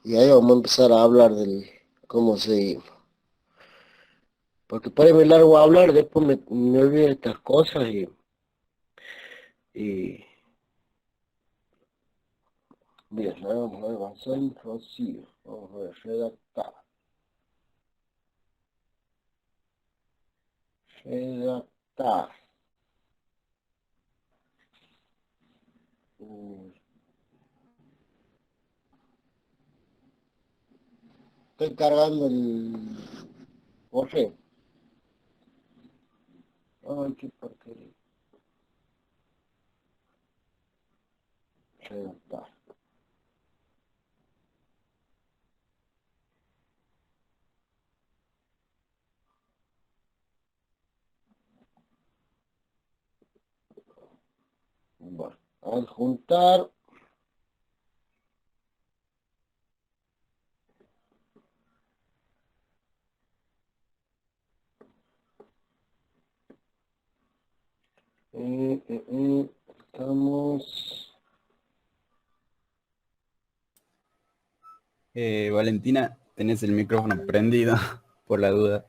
Y ahí vamos a empezar a hablar del cómo se... Porque por ahí me largo a hablar, después me olvido de estas cosas y bien, vamos a ver, avanzar, Rocío, vamos a ver, redactar, redactar. Mm, Estoy cargando el correo. Ay, qué porquería. Redactar. Bueno, adjuntar. Estamos... Valentina, tenés el micrófono prendido, por la duda.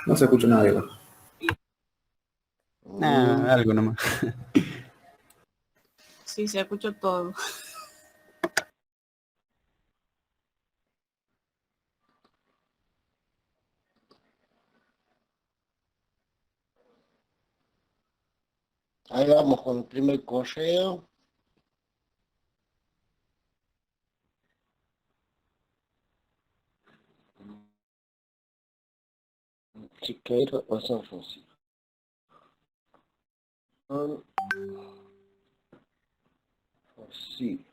No se escucha nada, igual. Nah, algo nomás. Sí, se escuchó todo. Ahí vamos con el primer correo. Chiqueiro o San Francisco. Sí.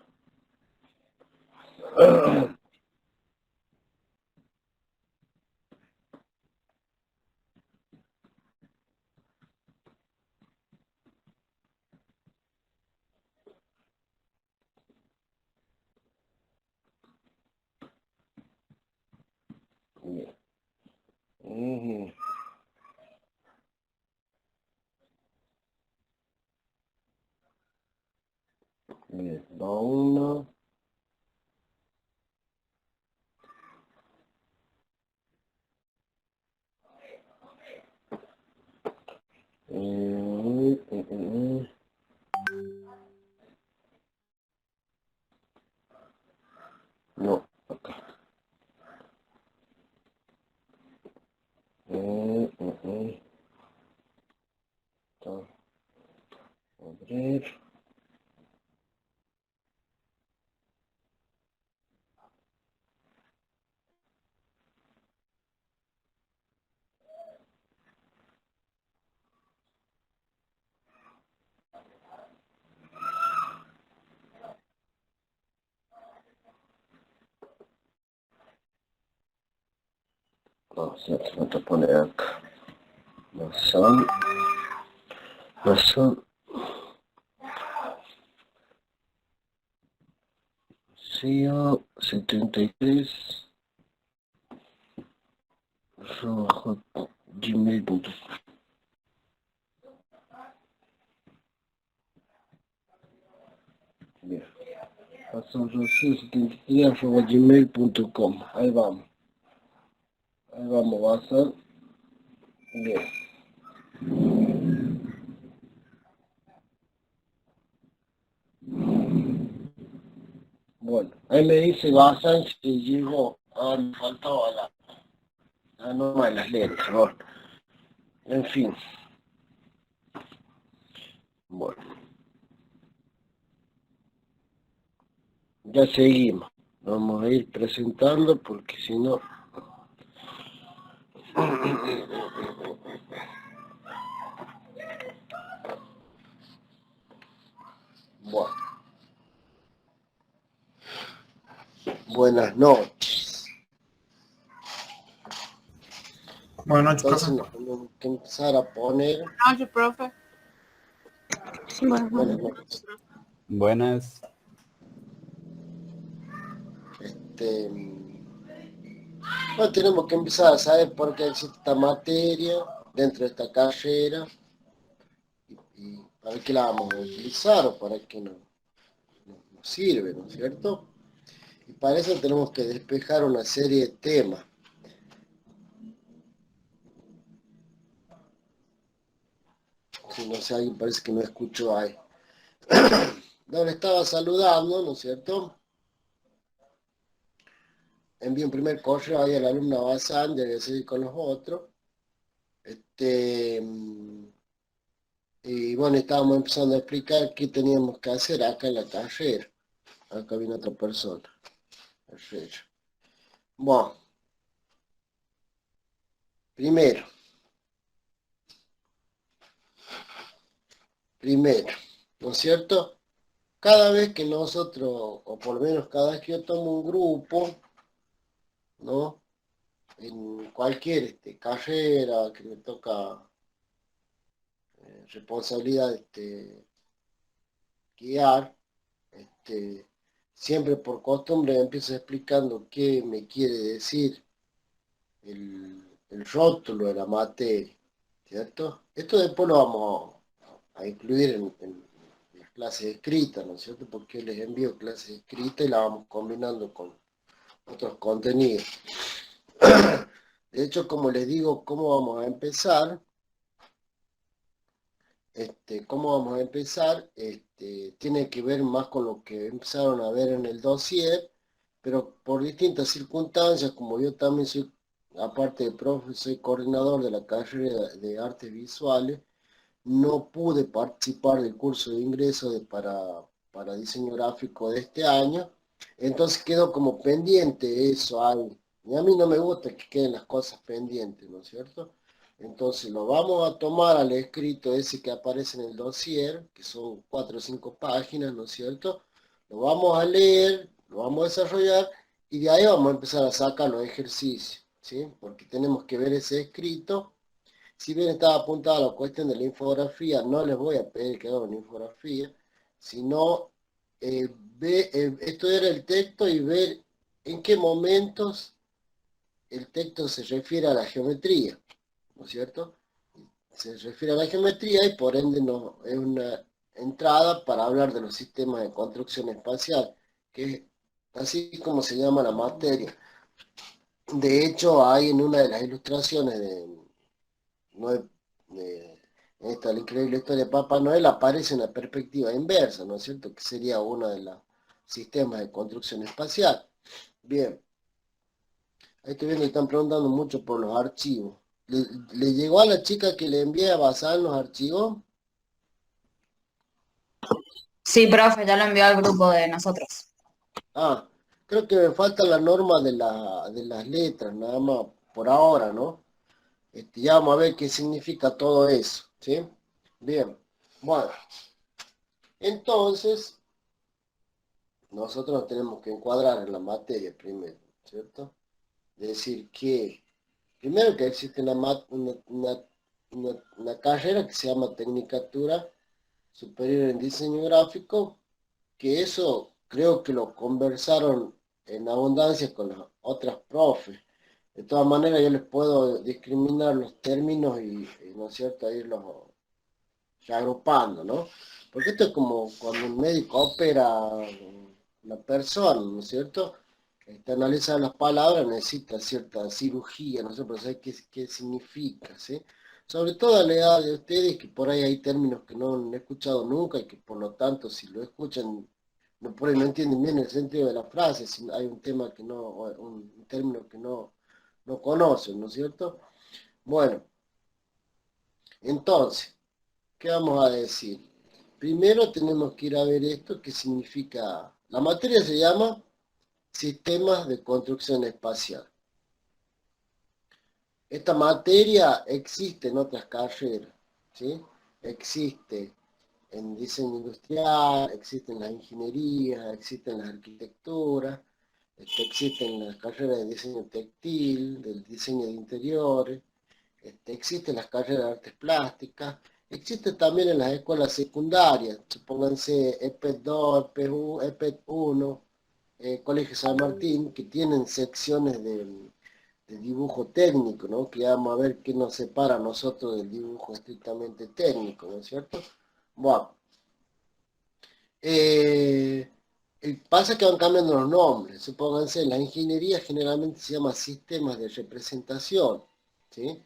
Bien. Ujú. Bien. Va uno. Mm, mm, mm, mm. No, acá. Está. Abrir. No, se falta poner acá. Mazón. Mazón. CEO 73 arroba gmail.com. Bien. Mazón Rocío 73 arroba gmail.com. Ahí vamos. Ahí vamos, va a ser. Bien. Bueno, ahí me dice Bazán si llegó. Ah, me faltaba la norma de las letras. Bueno, en fin. Bueno, ya seguimos. Vamos a ir presentando porque si no... Bueno, buenas noches. Buenas noches, Entonces profe. nos tenemos que empezar a poner... Noche, profe. Buenas noches. Buenas. Bueno, tenemos que empezar a saber por qué existe esta materia dentro de esta carrera y ¿Para qué la vamos a utilizar o para qué nos sirve, ¿no es cierto? Y para eso tenemos que despejar una serie de temas. Si no sé, alguien parece que no escuchó ahí. Donde estaba saludando, ¿no es cierto? Envié un primer correo ahí a la alumna Bazán, ya que seguir con los otros. Y bueno, estábamos empezando a explicar qué teníamos que hacer acá en la carrera. Acá viene otra persona. Perfecto. Bueno, primero, ¿no es cierto? Cada vez que nosotros, o por lo menos cada vez que yo tomo un grupo, ¿no? En cualquier carrera que me toca responsabilidad guiar, siempre por costumbre empiezo explicando qué me quiere decir el rótulo de la materia, ¿cierto? Esto después lo vamos a incluir en las clases escritas, ¿no es cierto? Porque les envío clases escritas y las vamos combinando con otros contenidos. De hecho, como les digo, ¿cómo vamos a empezar? Tiene que ver más con lo que empezaron a ver en el dossier, pero por distintas circunstancias, como yo también soy, aparte de profe, soy coordinador de la carrera de artes visuales, no pude participar del curso de ingreso para diseño gráfico de este año, entonces quedó como pendiente eso ahí. Y a mí no me gusta que queden las cosas pendientes, ¿no es cierto? Entonces lo vamos a tomar al escrito ese que aparece en el dossier, que son 4 o 5 páginas, ¿no es cierto? Lo vamos a leer, lo vamos a desarrollar y de ahí vamos a empezar a sacar los ejercicios, ¿sí? Porque tenemos que ver ese escrito. Si bien estaba apuntada la cuestión de la infografía, no les voy a pedir que hagan una infografía, sino estudiar el texto y ver en qué momentos el texto se refiere a la geometría, ¿no es cierto? Se refiere a la geometría y por ende no, es una entrada para hablar de los sistemas de construcción espacial, que es así como se llama la materia. De hecho, hay en una de las ilustraciones de esta la increíble historia de Papá Noel aparece una perspectiva inversa, ¿no es cierto? Que sería uno de los sistemas de construcción espacial. Bien, ahí estoy viendo que están preguntando mucho por los archivos. ¿Le llegó a la chica que le envié a Bazán los archivos? Sí, profe, ya lo envió al grupo de nosotros. Ah, creo que me falta la norma de las letras, nada más por ahora, ¿no? Ya vamos a ver qué significa todo eso, ¿sí? Bien, bueno, entonces nosotros nos tenemos que encuadrar en la materia primero, ¿cierto? Es decir, que primero que existe una carrera que se llama Tecnicatura Superior en Diseño Gráfico, que eso creo que lo conversaron en abundancia con las otras profes. De todas maneras, yo les puedo discriminar los términos y ¿no es cierto?, irlos agrupando, ¿no? Porque esto es como cuando un médico opera a una persona, ¿no es cierto? Analiza las palabras, necesita cierta cirugía, no sé, pero ¿sabe qué significa, sí? Sobre todo a la edad de ustedes, que por ahí hay términos que no han escuchado nunca y que por lo tanto si lo escuchan, no, por ahí no entienden bien el sentido de la frase, si hay un tema que no, o un término que no conocen, ¿no es cierto? Bueno, entonces, ¿qué vamos a decir? Primero tenemos que ir a ver esto, que significa, la materia se llama Sistemas de Construcción Espacial. Esta materia existe en otras carreras, ¿sí? Existe en diseño industrial, existe en las ingenierías, existe en las arquitecturas, existe en las carreras de diseño textil, del diseño de interiores, existe en las carreras de artes plásticas, existe también en las escuelas secundarias, supónganse EPET 2, EPET 1, Colegio San Martín, que tienen secciones de dibujo técnico, ¿no? Que vamos a ver qué nos separa a nosotros del dibujo estrictamente técnico, ¿no es cierto? Bueno, eh, pasa que van cambiando los nombres. Supónganse, la ingeniería generalmente se llama sistemas de representación, ¿sí?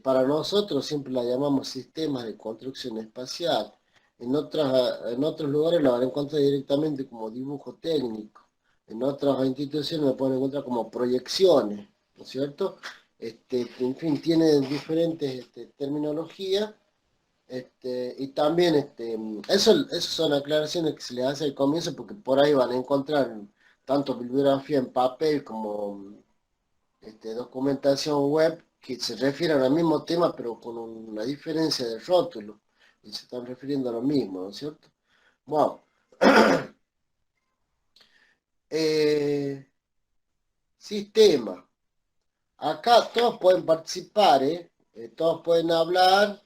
Para nosotros siempre la llamamos sistemas de construcción espacial. En otros lugares la van a encontrar directamente como dibujo técnico. En otras instituciones la pueden encontrar como proyecciones, ¿no es cierto? En fin, tiene diferentes terminologías. Y también, eso son aclaraciones que se les hace al comienzo porque por ahí van a encontrar tanto bibliografía en papel como documentación web que se refieren al mismo tema pero con una diferencia de rótulo y se están refiriendo a lo mismo, ¿no es cierto? Bueno, eh, sistema. Acá todos pueden participar, ¿eh? Todos pueden hablar,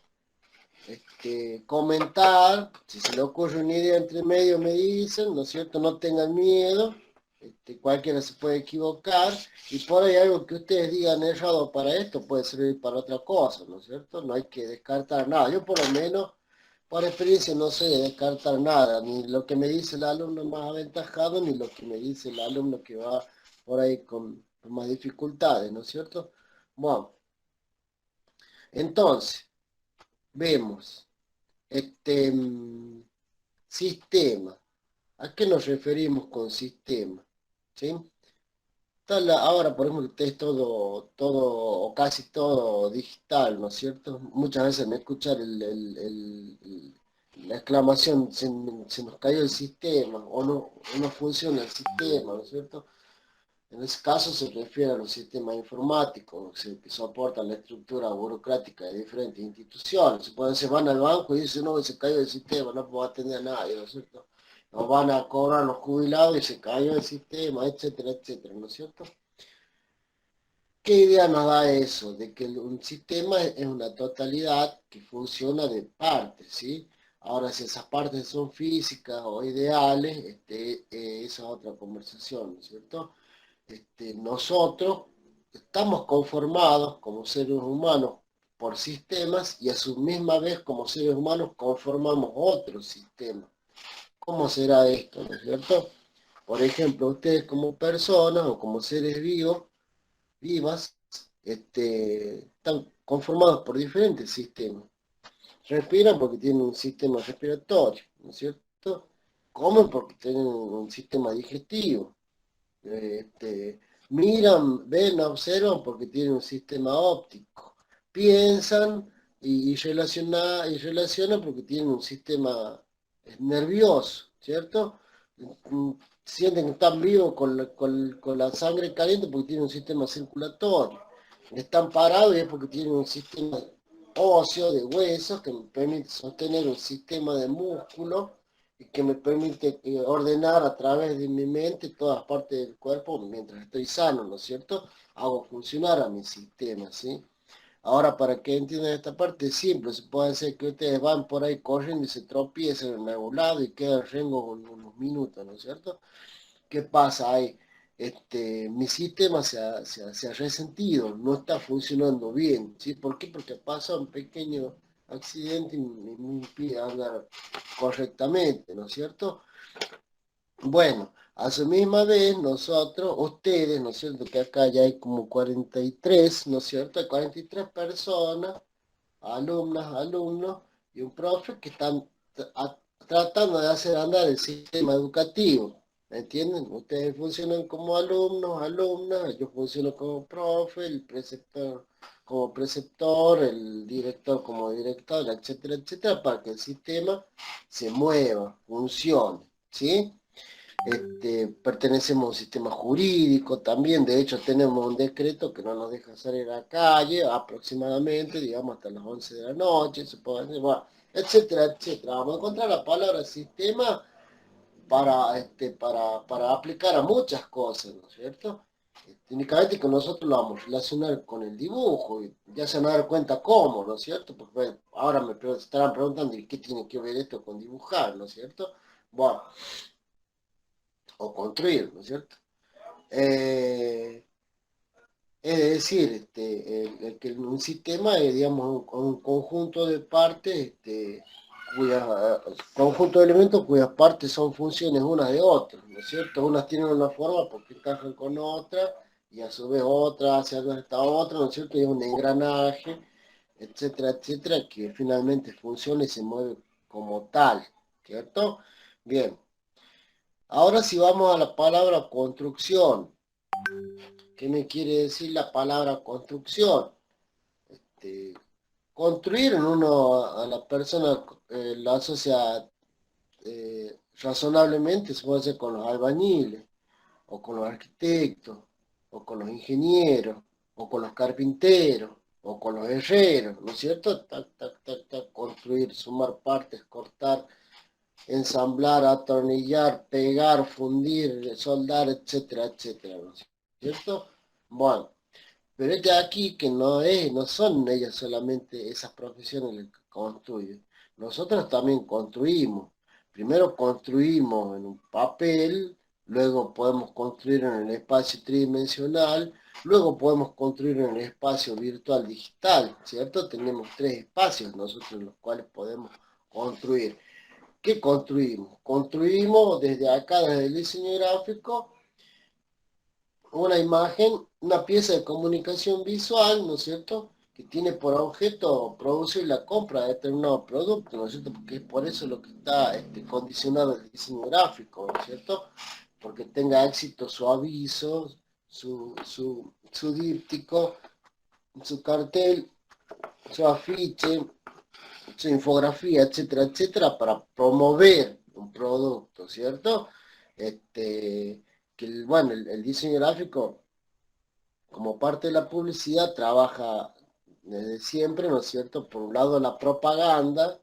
comentar, si se le ocurre una idea entre medio me dicen, ¿no es cierto? No tengan miedo, cualquiera se puede equivocar, y por ahí algo que ustedes digan errado para esto puede servir para otra cosa, ¿no es cierto? No hay que descartar nada, yo por lo menos, por experiencia no sé descartar nada, ni lo que me dice el alumno más aventajado, ni lo que me dice el alumno que va por ahí con más dificultades, ¿no es cierto? Bueno, entonces, vemos. Sistema. ¿A qué nos referimos con sistema? ¿Sí? Ahora, por ejemplo, que es todo o casi todo digital, ¿no es cierto? Muchas veces me escuchan la exclamación, se nos cayó el sistema, o no funciona el sistema, ¿no es cierto? En ese caso se refiere a los sistemas informáticos que soportan la estructura burocrática de diferentes instituciones. Se van al banco y dicen, no, se cayó el sistema, no puedo atender a nadie, ¿no es cierto? Nos van a cobrar los jubilados y se cayó el sistema, etcétera, etcétera, ¿no es cierto? ¿Qué idea nos da eso? De que un sistema es una totalidad que funciona de partes, ¿sí? Ahora, si esas partes son físicas o ideales, esa es otra conversación, ¿no es cierto? Nosotros estamos conformados como seres humanos por sistemas y a su misma vez como seres humanos conformamos otros sistemas. ¿Cómo será esto, no es cierto? Por ejemplo, ustedes como personas o como seres vivas, están conformados por diferentes sistemas. Respiran porque tienen un sistema respiratorio, ¿no es cierto? Comen porque tienen un sistema digestivo. Miran, ven, observan porque tienen un sistema óptico. Piensan y relacionan porque tienen un sistema nervioso, ¿cierto? Mm, Sienten que están vivos con la sangre caliente porque tienen un sistema circulatorio. Están parados y es porque tienen un sistema óseo de huesos que me permite sostener un sistema de músculo y que me permite ordenar a través de mi mente todas partes del cuerpo mientras estoy sano, ¿no es cierto? Hago funcionar a mi sistema, ¿sí? Ahora, para que entiendan esta parte, es simple, se puede hacer que ustedes van por ahí corriendo y se tropiezan en algún lado y quedan rengo en unos minutos, ¿no es cierto? ¿Qué pasa ahí? Mi sistema se ha resentido, no está funcionando bien, ¿sí? ¿Por qué? Porque pasa un pequeño accidente y me impide andar correctamente, ¿no es cierto? Bueno, a su misma vez nosotros, ustedes, ¿no es cierto? Que acá ya hay como 43, ¿no es cierto? Hay 43 personas, alumnas, alumnos y un profe que están tratando de hacer andar el sistema educativo. ¿Me entienden? Ustedes funcionan como alumnos, alumnas, yo funciono como profe, el preceptor como preceptor, el director como director, etcétera, etcétera, para que el sistema se mueva, funcione, ¿sí? Pertenecemos a un sistema jurídico también, de hecho tenemos un decreto que no nos deja salir a la calle aproximadamente, digamos, hasta las 11 de la noche, se puede decir, bueno, etcétera, etcétera. Vamos a encontrar la palabra sistema para aplicar a muchas cosas, ¿no es cierto? Únicamente que nosotros lo vamos a relacionar con el dibujo, y ya se van a dar cuenta cómo, ¿no es cierto? Porque bueno, ahora estarán preguntando, ¿y qué tiene que ver esto con dibujar, ¿no es cierto? Bueno, o construir, ¿no es cierto? Eh, es decir, que un sistema es, digamos, un conjunto de partes conjunto de elementos cuyas partes son funciones unas de otras, ¿no es cierto? Unas tienen una forma porque encajan con otra, y a su vez otra hacia esta otra, ¿no es cierto? Y es un engranaje, etcétera, etcétera, que finalmente funciona y se mueve como tal, ¿cierto? Bien. Ahora si vamos a la palabra construcción, ¿qué me quiere decir la palabra construcción? Este, construir en uno a la persona la asocia razonablemente, se puede hacer con los albañiles, o con los arquitectos, o con los ingenieros, o con los carpinteros, o con los herreros, ¿no es cierto? Tac, tac, tac, tac, construir, sumar partes, cortar, ensamblar, atornillar, pegar, fundir, soldar, etcétera, etcétera, ¿no es cierto? Bueno, pero es de aquí que no son ellas solamente esas profesiones las que construyen. Nosotros también construimos. Primero construimos en un papel, luego podemos construir en el espacio tridimensional, luego podemos construir en el espacio virtual digital, ¿cierto? Tenemos tres espacios nosotros en los cuales podemos construir. ¿Qué construimos? Construimos desde acá, desde el diseño gráfico, una imagen, una pieza de comunicación visual, ¿no es cierto?, que tiene por objeto producir la compra de determinado producto, ¿no es cierto?, porque es por eso lo que está condicionado el diseño gráfico, ¿no es cierto?, porque tenga éxito su aviso, su díptico, su cartel, su afiche, su infografía, etcétera, etcétera, para promover un producto, ¿cierto? Que bueno, el diseño gráfico, como parte de la publicidad, trabaja desde siempre, ¿no es cierto? Por un lado la propaganda,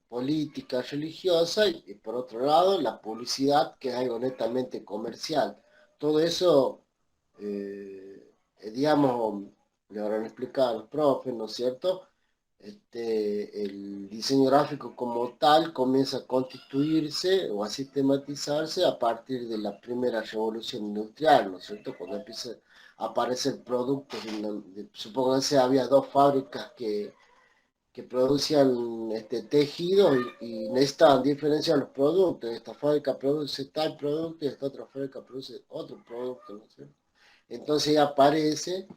política, religiosa, y por otro lado la publicidad, que es algo netamente comercial. Todo eso, digamos, le habrán explicado a los profes, ¿no es cierto? El diseño gráfico como tal comienza a constituirse o a sistematizarse a partir de la primera revolución industrial, ¿no es cierto? Cuando empieza a aparecer productos, supónganse había dos fábricas que producían tejidos y necesitaban diferenciar los productos. Esta fábrica produce tal producto y esta otra fábrica produce otro producto, ¿no es cierto? Entonces ya aparece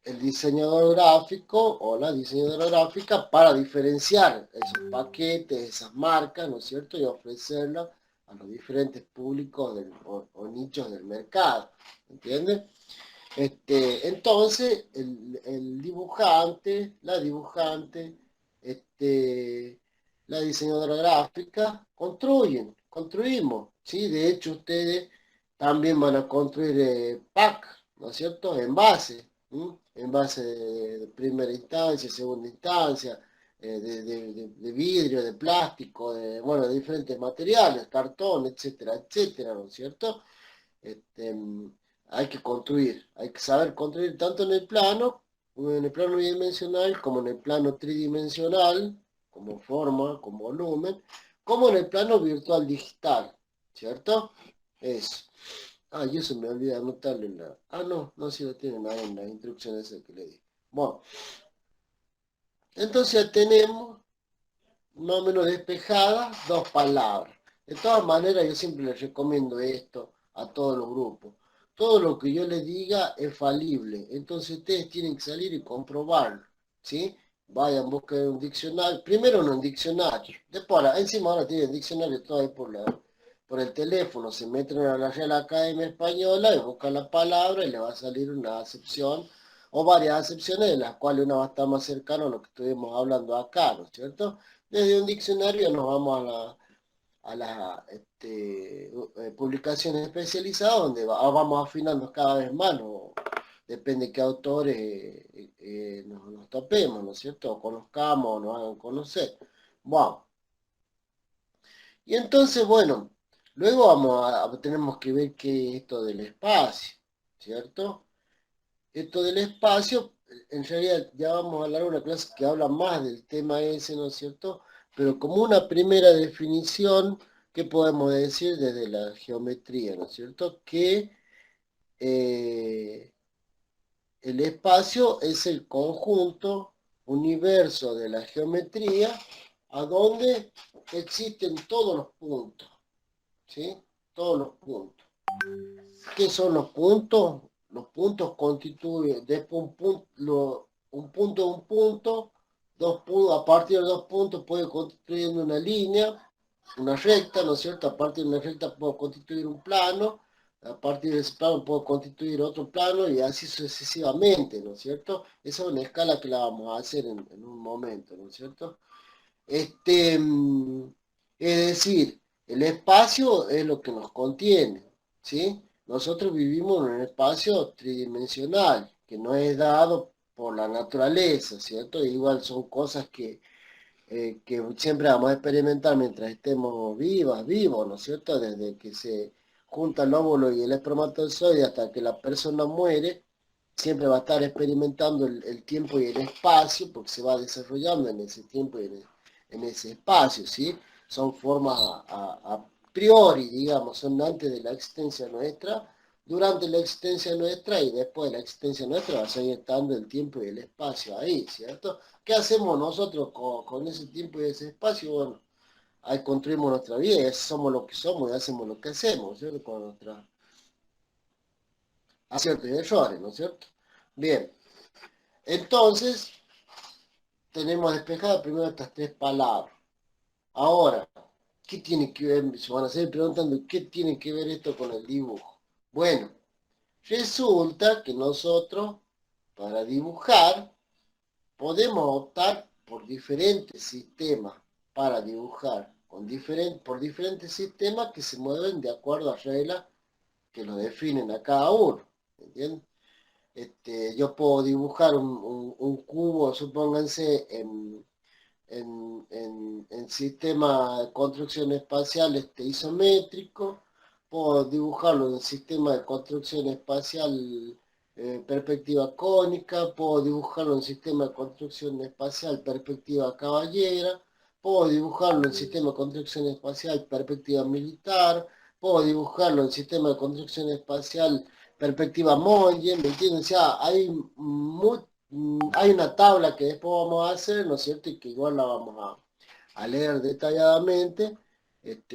el diseñador gráfico o la diseñadora gráfica para diferenciar esos paquetes, esas marcas, ¿no es cierto? Y ofrecerlas a los diferentes públicos o nichos del mercado, ¿entiendes? Entonces, el dibujante, la diseñadora gráfica, construimos, ¿sí? De hecho, ustedes también van a construir pack, ¿no es cierto? Envase, envase de primera instancia, segunda instancia, de vidrio, de plástico, bueno, de diferentes materiales, cartón, etcétera, etcétera, ¿no es cierto? Este, hay que construir, hay que saber construir tanto en el plano bidimensional, como en el plano tridimensional, como forma, como volumen, como en el plano virtual digital, ¿cierto? Eso. Ah, y eso me olvidé anotarle en la... Ah, no, no, si lo tienen ahí en las instrucciones que le di. Bueno, entonces ya tenemos más o menos despejadas dos palabras. De todas maneras, yo siempre les recomiendo esto a todos los grupos. Todo lo que yo les diga es falible. Entonces ustedes tienen que salir y comprobarlo, ¿sí? Vayan, busquen un diccionario. Primero en un diccionario. Después, encima ahora tienen diccionario todo ahí por el teléfono. Se meten a la Real Academia Española y buscan la palabra y le va a salir una acepción o varias acepciones de las cuales una va a estar más cercana a lo que estuvimos hablando acá, ¿no es cierto? Desde un diccionario nos vamos a las publicaciones especializadas donde vamos afinando cada vez más, ¿no? Depende de qué autores nos topemos, ¿no es cierto? O conozcamos o nos hagan conocer. Bueno, y entonces, bueno, luego tenemos que ver qué es esto del espacio, ¿cierto? Esto del espacio, en realidad ya vamos a hablar de una clase que habla más del tema ese, ¿no es cierto? Pero como una primera definición, ¿qué podemos decir desde la geometría, ¿no es cierto? Que el espacio es el conjunto universo de la geometría a donde existen todos los puntos, ¿sí? Todos los puntos. ¿Qué son los puntos? Los puntos constituyen, después un punto, dos puntos, a partir de dos puntos puede constituir una línea, una recta, ¿no es cierto? A partir de una recta puedo constituir un plano, a partir de ese plano puedo constituir otro plano y así sucesivamente, ¿no es cierto? Esa es una escala que la vamos a hacer en un momento, ¿no es cierto? Es decir, el espacio es lo que nos contiene, ¿sí? Nosotros vivimos en un espacio tridimensional, que no es dado por la naturaleza, ¿cierto? Igual son cosas que siempre vamos a experimentar mientras estemos vivos, ¿no es cierto? Desde que se junta el óvulo y el espermatozoide hasta que la persona muere, siempre va a estar experimentando el tiempo y el espacio, porque se va desarrollando en ese tiempo y en ese espacio, ¿sí? Son formas a priori, digamos, son antes de la existencia nuestra, durante la existencia nuestra y después de la existencia nuestra va a seguir estando el tiempo y el espacio ahí, ¿cierto? ¿Qué hacemos nosotros con ese tiempo y ese espacio? Bueno, ahí construimos nuestra vida, somos lo que somos y hacemos lo que hacemos, ¿cierto? Con nuestros aciertos y errores, ¿no es cierto? Bien, entonces tenemos despejadas primero estas tres palabras. Ahora, ¿qué tiene que ver? Se van a seguir preguntando, ¿qué tiene que ver esto con el dibujo? Bueno, resulta que nosotros, para dibujar, podemos optar por diferentes sistemas para dibujar, por diferentes sistemas que se mueven de acuerdo a reglas que lo definen a cada uno. ¿Entienden? Yo puedo dibujar un cubo, supónganse, en sistema de construcción espacial isométrico, puedo dibujarlo en sistema de construcción espacial perspectiva cónica, puedo dibujarlo en sistema de construcción espacial perspectiva caballera, puedo dibujarlo en sistema de construcción espacial perspectiva militar, puedo dibujarlo en sistema de construcción espacial perspectiva Monge, ¿me entienden? O sea, hay una tabla que después vamos a hacer, ¿no es cierto? Y que igual la vamos a leer detalladamente,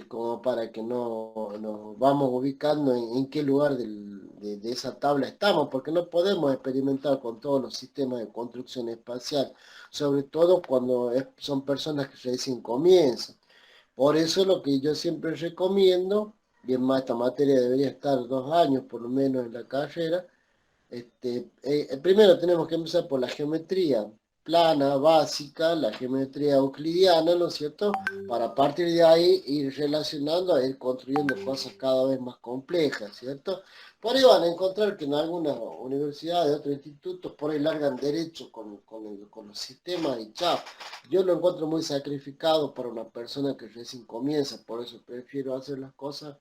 como para que nos vamos ubicando en qué lugar de esa tabla estamos, porque no podemos experimentar con todos los sistemas de construcción espacial, sobre todo cuando son personas que recién comienzan. Por eso lo que yo siempre recomiendo, bien más esta materia debería estar 2 años por lo menos en la carrera, primero tenemos que empezar por la geometría plana, básica, la geometría euclidiana, ¿no es cierto? Para partir de ahí ir relacionando, a ir construyendo cosas cada vez más complejas, ¿cierto? Por ahí van a encontrar que en algunas universidades, otros institutos, por ahí largan derecho con los sistemas y chao. Yo lo encuentro muy sacrificado para una persona que recién comienza, por eso prefiero hacer las cosas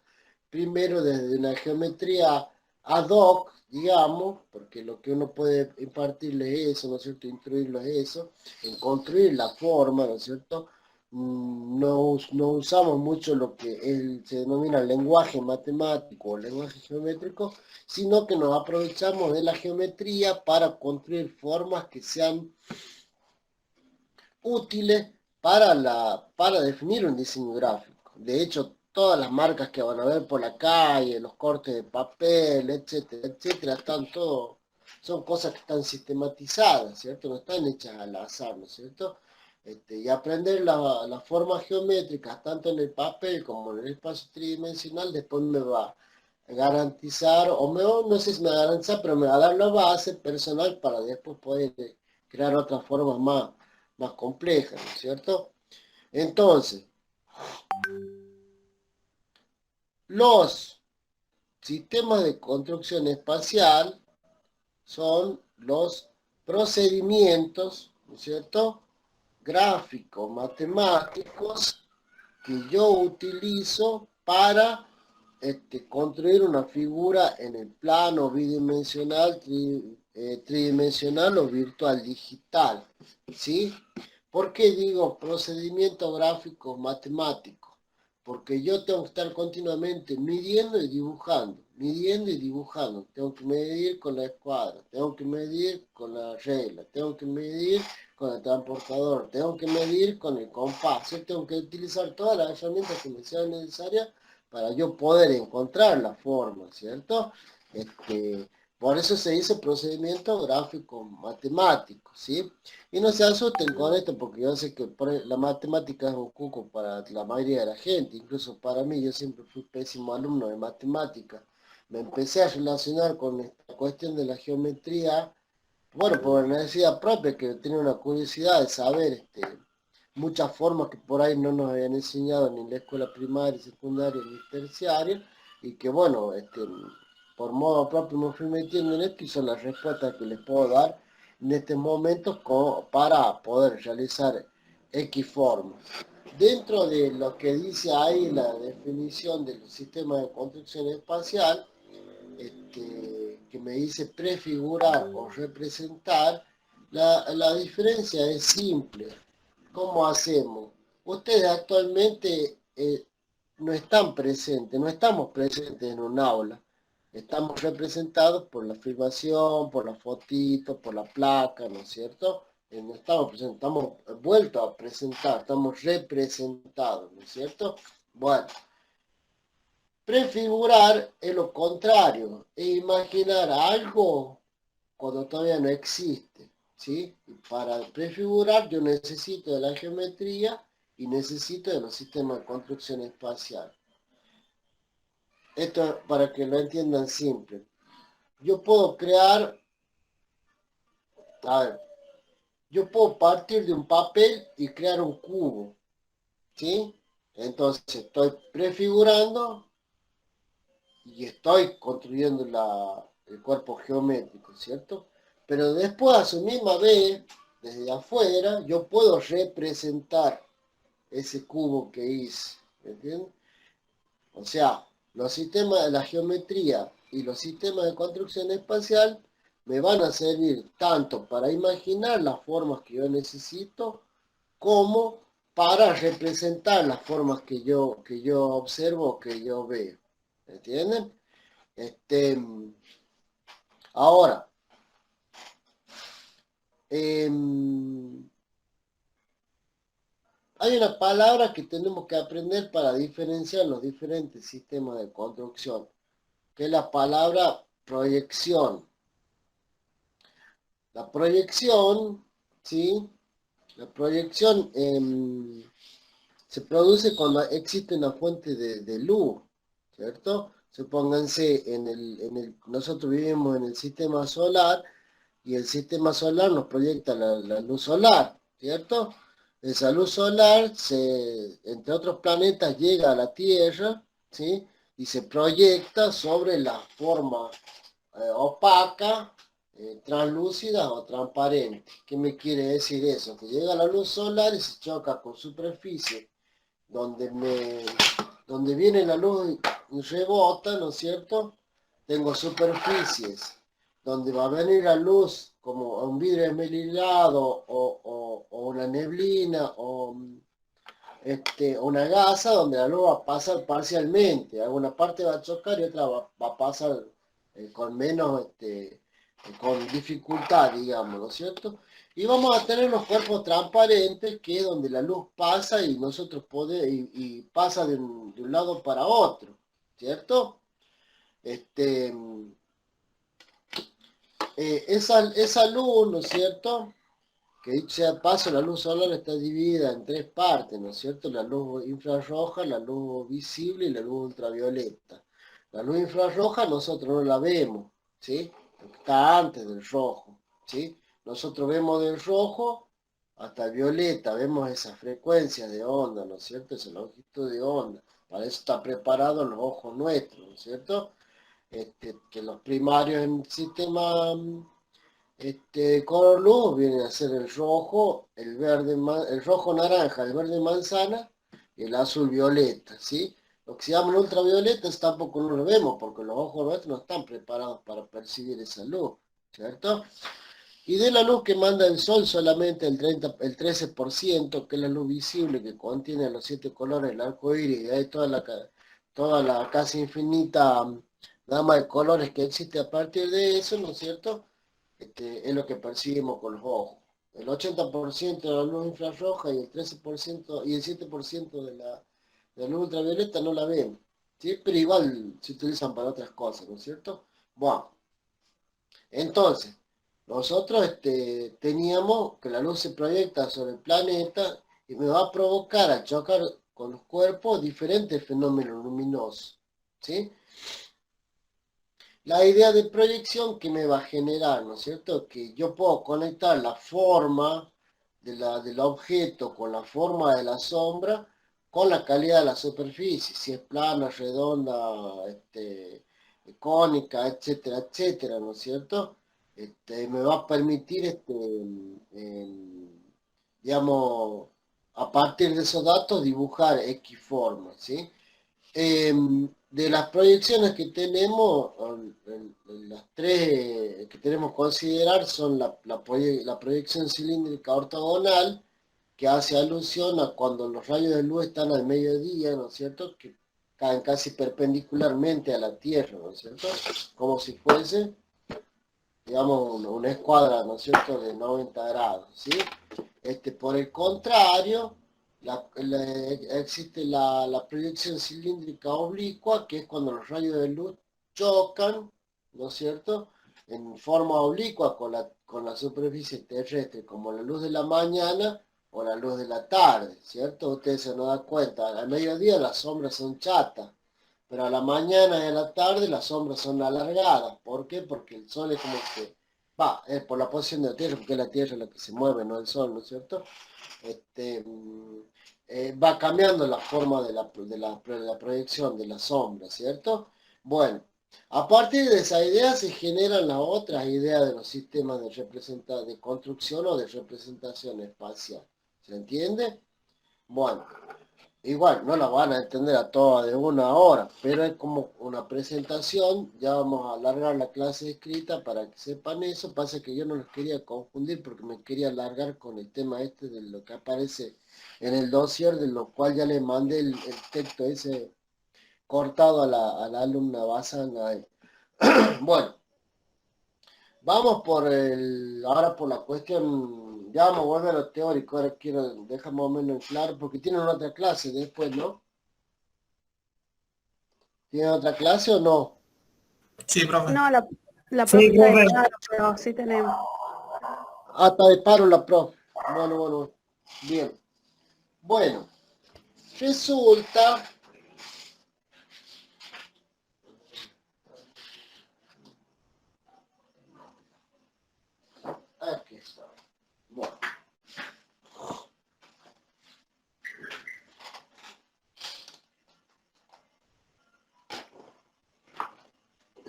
primero desde una geometría ad hoc, digamos, porque lo que uno puede impartirles es eso, ¿no es cierto?, instruirlos es eso, en construir la forma, ¿no es cierto? No usamos mucho lo que se denomina lenguaje matemático o lenguaje geométrico, sino que nos aprovechamos de la geometría para construir formas que sean útiles para definir un diseño gráfico. De hecho, todas las marcas que van a ver por la calle, los cortes de papel, etcétera, etcétera, son cosas que están sistematizadas, ¿cierto? No están hechas al azar, ¿no es cierto? Y aprender las formas geométricas, tanto en el papel como en el espacio tridimensional, después me va a garantizar, no sé si me va a garantizar, pero me va a dar la base personal para después poder crear otras formas más complejas, ¿no es cierto? Entonces, los sistemas de construcción espacial son los procedimientos, ¿no es cierto?, gráficos, matemáticos, que yo utilizo para construir una figura en el plano bidimensional, tridimensional o virtual digital, ¿sí? ¿Por qué digo procedimientos gráficos matemáticos? Porque yo tengo que estar continuamente midiendo y dibujando, tengo que medir con la escuadra, tengo que medir con la regla, tengo que medir con el transportador, tengo que medir con el compás, yo tengo que utilizar todas las herramientas que me sean necesarias para yo poder encontrar la forma, ¿cierto? Por eso se dice procedimiento gráfico matemático, ¿sí? Y no se asusten con esto, porque yo sé que la matemática es un cuco para la mayoría de la gente, incluso para mí, yo siempre fui pésimo alumno de matemática. Me empecé a relacionar con esta cuestión de la geometría, bueno, por necesidad propia, que tenía una curiosidad de saber muchas formas que por ahí no nos habían enseñado ni en la escuela primaria, secundaria, ni terciaria, y que bueno, por modo propio me fui metiendo en esto y son las respuestas que les puedo dar en este momento para poder realizar X formas. Dentro de lo que dice ahí la definición del sistema de construcción espacial, que me dice prefigurar o representar, la diferencia es simple. ¿Cómo hacemos? Ustedes actualmente no están presentes, no estamos presentes en un aula. Estamos representados por la filmación, por la fotito, por la placa, ¿no es cierto? No estamos presentes, estamos vueltos a presentar, estamos representados, ¿no es cierto? Bueno, prefigurar es lo contrario, es imaginar algo cuando todavía no existe, ¿sí? Y para prefigurar yo necesito de la geometría y necesito de los sistemas de construcción espacial. Esto para que lo entiendan simple. Yo puedo crear, a ver, yo puedo partir de un papel y crear un cubo, ¿sí? Entonces estoy prefigurando y estoy construyendo el cuerpo geométrico, ¿cierto? Pero después, a su misma vez, desde afuera, yo puedo representar ese cubo que hice, ¿me entiendes? O sea, los sistemas de la geometría y los sistemas de construcción espacial me van a servir tanto para imaginar las formas que yo necesito, como para representar las formas que yo observo, que yo veo, ¿me entienden? Ahora, hay una palabra que tenemos que aprender para diferenciar los diferentes sistemas de construcción, que es la palabra proyección. La proyección, ¿sí? La proyección se produce cuando existe una fuente de luz, ¿cierto? Supónganse, nosotros vivimos en el sistema solar y el sistema solar nos proyecta la luz solar, ¿cierto? Esa luz solar, entre otros planetas, llega a la Tierra, ¿sí? Y se proyecta sobre la forma opaca, translúcida o transparente. ¿Qué me quiere decir eso? Que llega la luz solar y se choca con superficie donde viene la luz y rebota, ¿no es cierto? Tengo superficies donde va a venir la luz como un vidrio esmerilado o una neblina o una gasa donde la luz va a pasar parcialmente. Alguna parte va a chocar y otra va a pasar con menos, con dificultad, digamos, ¿no es cierto? Y vamos a tener los cuerpos transparentes, que es donde la luz pasa y nosotros y pasa de un lado para otro, ¿cierto? Esa luz, ¿no es cierto? Que dicho sea de paso, la luz solar está dividida en tres partes, ¿no es cierto? La luz infrarroja, la luz visible y la luz ultravioleta. La luz infrarroja nosotros no la vemos, ¿sí? Porque está antes del rojo, ¿sí? Nosotros vemos del rojo hasta el violeta, vemos esa frecuencia de onda, ¿no es cierto? Esa longitud de onda. Para eso está preparado los ojos nuestros, ¿no es cierto? Que los primarios en el sistema color luz viene a ser el rojo, el verde, el rojo naranja, el verde manzana y el azul violeta, ¿sí? Lo que se llama ultravioleta tampoco no lo vemos porque los ojos nuestros no están preparados para percibir esa luz, ¿cierto? Y de la luz que manda el sol solamente el 13%, que es la luz visible que contiene los 7 colores del arco iris, y hay toda la casi infinita gama de colores que existe a partir de eso, ¿no es cierto? Es lo que percibimos con los ojos. El 80% de la luz infrarroja y el 13% y el 7% de la luz ultravioleta no la ven, ¿sí? Pero igual se utilizan para otras cosas, ¿no es cierto? Bueno, entonces, nosotros teníamos que la luz se proyecta sobre el planeta y me va a provocar a chocar con los cuerpos diferentes fenómenos luminosos, ¿sí? La idea de proyección que me va a generar, ¿no es cierto? Que yo puedo conectar la forma del objeto con la forma de la sombra con la calidad de la superficie, si es plana, redonda, cónica, etcétera, etcétera, ¿no es cierto? Me va a permitir, digamos, a partir de esos datos dibujar X formas, ¿sí? De las proyecciones que tenemos, las tres que tenemos que considerar son la proyección cilíndrica ortogonal, que hace alusión a cuando los rayos de luz están al mediodía, ¿no es cierto?, que caen casi perpendicularmente a la Tierra, ¿no es cierto?, como si fuese, digamos, una escuadra, ¿no es cierto?, de 90 grados, ¿sí? Por el contrario, existe la proyección cilíndrica oblicua, que es cuando los rayos de luz chocan, ¿no es cierto?, en forma oblicua con la superficie terrestre, como la luz de la mañana o la luz de la tarde, ¿cierto? Ustedes se nos dan cuenta, al mediodía las sombras son chatas, pero a la mañana y a la tarde las sombras son alargadas. ¿Por qué? Porque el sol es como que, es por la posición de la Tierra, porque es la Tierra la que se mueve, no el sol, ¿no es cierto? este, mm, Va cambiando la forma de la proyección de la sombra, ¿cierto? Bueno, a partir de esa idea se generan las otras ideas de los sistemas de construcción o de representación espacial. ¿Se entiende? Bueno, igual, no la van a entender a todas de una hora, pero es como una presentación, ya vamos a alargar la clase escrita para que sepan eso. Pasa que yo no los quería confundir porque me quería alargar con el tema de lo que aparece en el dossier, de lo cual ya le mandé el texto ese cortado a la alumna Basana. Bueno, vamos ahora por la cuestión, ya vamos a volver a lo teórico, ahora quiero dejar más o menos en claro, porque tienen otra clase después, ¿no? ¿Tiene otra clase o no? Sí, profe. No, la Sí, profe está de profe. paro, pero sí tenemos. Hasta de paro la profe. Bueno, bien. Bueno, resulta, aquí está. Bueno,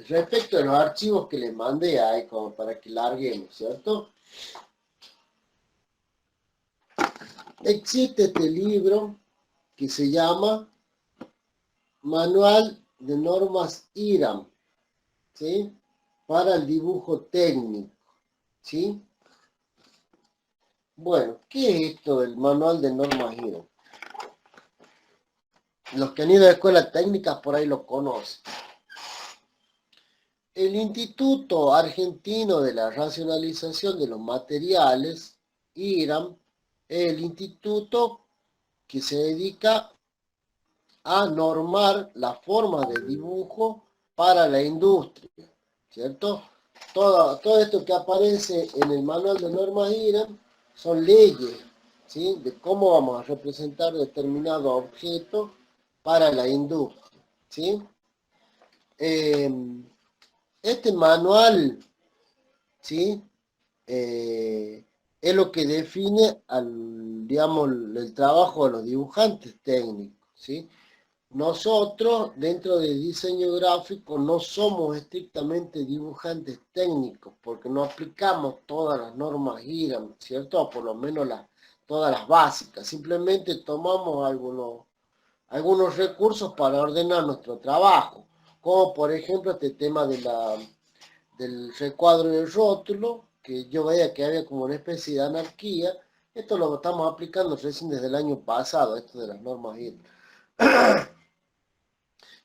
respecto a los archivos que les mandé ahí como para que larguemos, ¿cierto? Existe este libro que se llama Manual de Normas IRAM, ¿sí? Para el dibujo técnico, ¿sí? Bueno, ¿qué es esto del Manual de Normas IRAM? Los que han ido a escuelas técnicas por ahí lo conocen. El Instituto Argentino de la Racionalización de los Materiales, IRAM, es el instituto que se dedica a normar las formas de dibujo para la industria, ¿cierto? Todo esto que aparece en el manual de normas IRAM son leyes, ¿sí?, de cómo vamos a representar determinado objeto para la industria, ¿sí? Este manual, ¿sí?, es lo que define digamos, el trabajo de los dibujantes técnicos, ¿sí? Nosotros, dentro del diseño gráfico, no somos estrictamente dibujantes técnicos, porque no aplicamos todas las normas IRAM, ¿cierto? O por lo menos todas las básicas. Simplemente tomamos algunos recursos para ordenar nuestro trabajo, como por ejemplo este tema del recuadro del rótulo, que yo veía que había como una especie de anarquía. Esto lo estamos aplicando recién desde el año pasado, esto de las normas IRAM.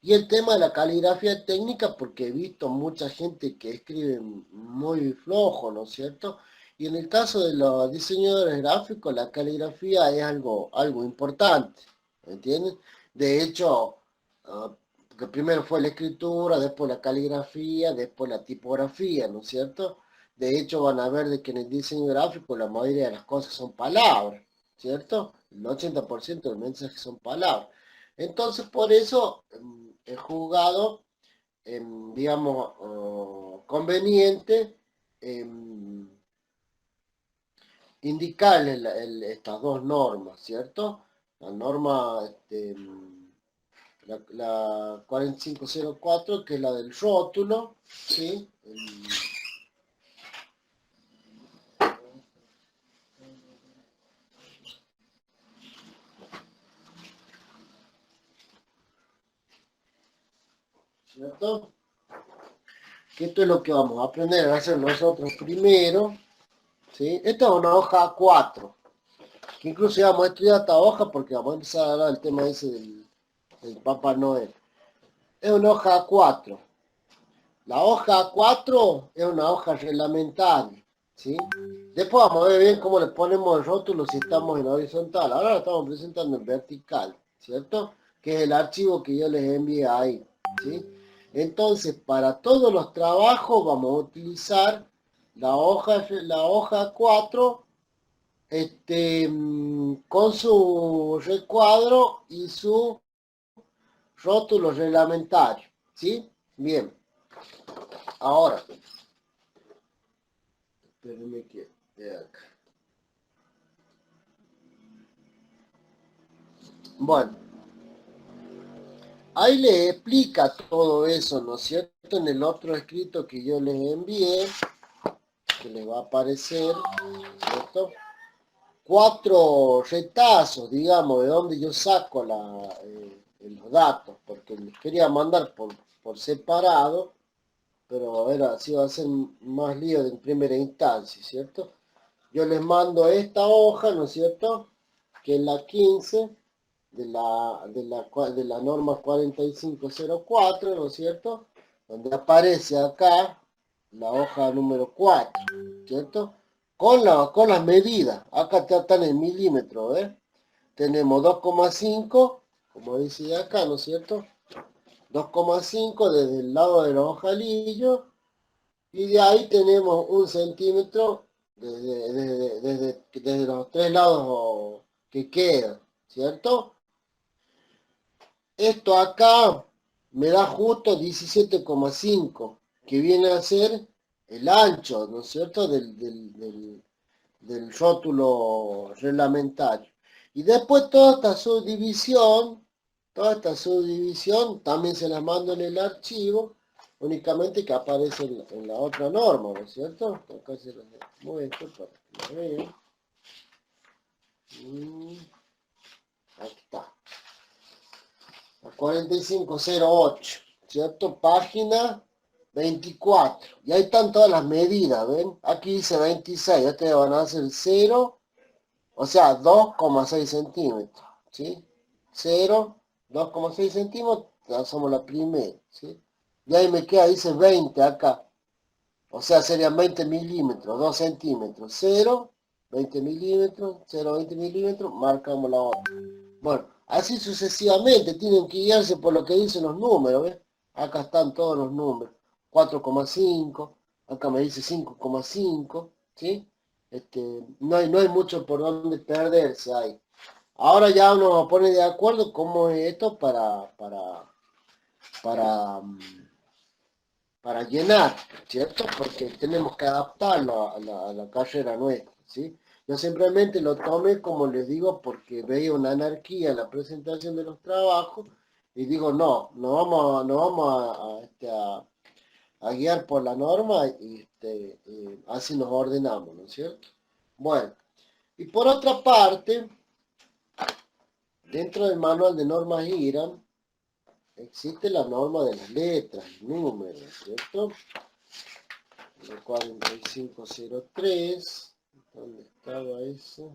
Y el tema de la caligrafía técnica, porque he visto mucha gente que escribe muy flojo, ¿no es cierto? Y en el caso de los diseñadores gráficos, la caligrafía es algo importante, ¿entienden? De hecho, porque primero fue la escritura, después la caligrafía, después la tipografía, ¿no es cierto? De hecho, van a ver de que en el diseño gráfico la mayoría de las cosas son palabras, ¿cierto? El 80% del mensaje son palabras. Entonces, por eso he jugado, digamos, conveniente indicarle estas dos normas, ¿cierto? La norma, la 4504, que es la del rótulo, ¿sí? ¿Cierto? Que esto es lo que vamos a aprender a hacer nosotros primero, ¿sí? Esta es una hoja A4, que incluso vamos a estudiar esta hoja porque vamos a empezar a hablar del tema ese del Papá Noel. Es una hoja A4. La hoja A4 es una hoja reglamentaria, ¿sí? Después vamos a ver bien cómo le ponemos el rótulo si estamos en horizontal. Ahora lo estamos presentando en vertical, ¿cierto? Que es el archivo que yo les envié ahí, ¿sí? Entonces, para todos los trabajos vamos a utilizar la hoja 4 con su recuadro y su rótulo reglamentario, ¿sí? Bien. Ahora, espérenme que de acá. Bueno, ahí le explica todo eso, ¿no es cierto? En el otro escrito que yo les envié, que les va a aparecer, ¿cierto? 4 retazos, digamos, de donde yo saco los datos, porque les quería mandar por separado, pero así va a ser más lío de en primera instancia, ¿cierto? Yo les mando esta hoja, ¿no es cierto? Que es la 15 de la norma 4504, ¿no es cierto? Donde aparece acá la hoja número 4, ¿cierto? Con las medidas, acá están en milímetros, ¿eh? Tenemos 2,5, como dice acá, ¿no es cierto? 2,5 desde el lado de los ojalillos, y de ahí tenemos 1 centímetro desde los 3 lados que quedan, ¿cierto? Esto acá me da justo 17,5, que viene a ser el ancho, ¿no es cierto?, del rótulo reglamentario. Y después toda esta subdivisión también se la mando en el archivo, únicamente que aparece en la otra norma, ¿no es cierto? Acá se los muestro para que lo vean. Aquí está. La 4508, ¿cierto? Página 24. Y ahí están todas las medidas, ¿ven? Aquí dice 26, ustedes van a hacer 0, o sea, 2,6 centímetros, ¿sí? 0, 2,6 centímetros, ya somos la primera, ¿sí? Y ahí me queda, dice 20 acá. O sea, serían 20 milímetros, 2 centímetros, 0, 20 milímetros, 0, 20 milímetros, marcamos la otra. Bueno, así sucesivamente, tienen que guiarse por lo que dicen los números, ¿ves? Acá están todos los números, 4,5, acá me dice 5,5, ¿sí? No hay mucho por donde perderse ahí. Ahora ya uno pone de acuerdo cómo es esto para llenar, ¿cierto? Porque tenemos que adaptarlo a la carrera nuestra, ¿sí? Yo simplemente lo tomé, como les digo, porque veía una anarquía en la presentación de los trabajos y digo, no vamos a guiar por la norma y así nos ordenamos, ¿no es cierto? Bueno, y por otra parte, dentro del manual de normas IRAM, existe la norma de las letras, números, ¿cierto? El 4503, ¿dónde estaba eso?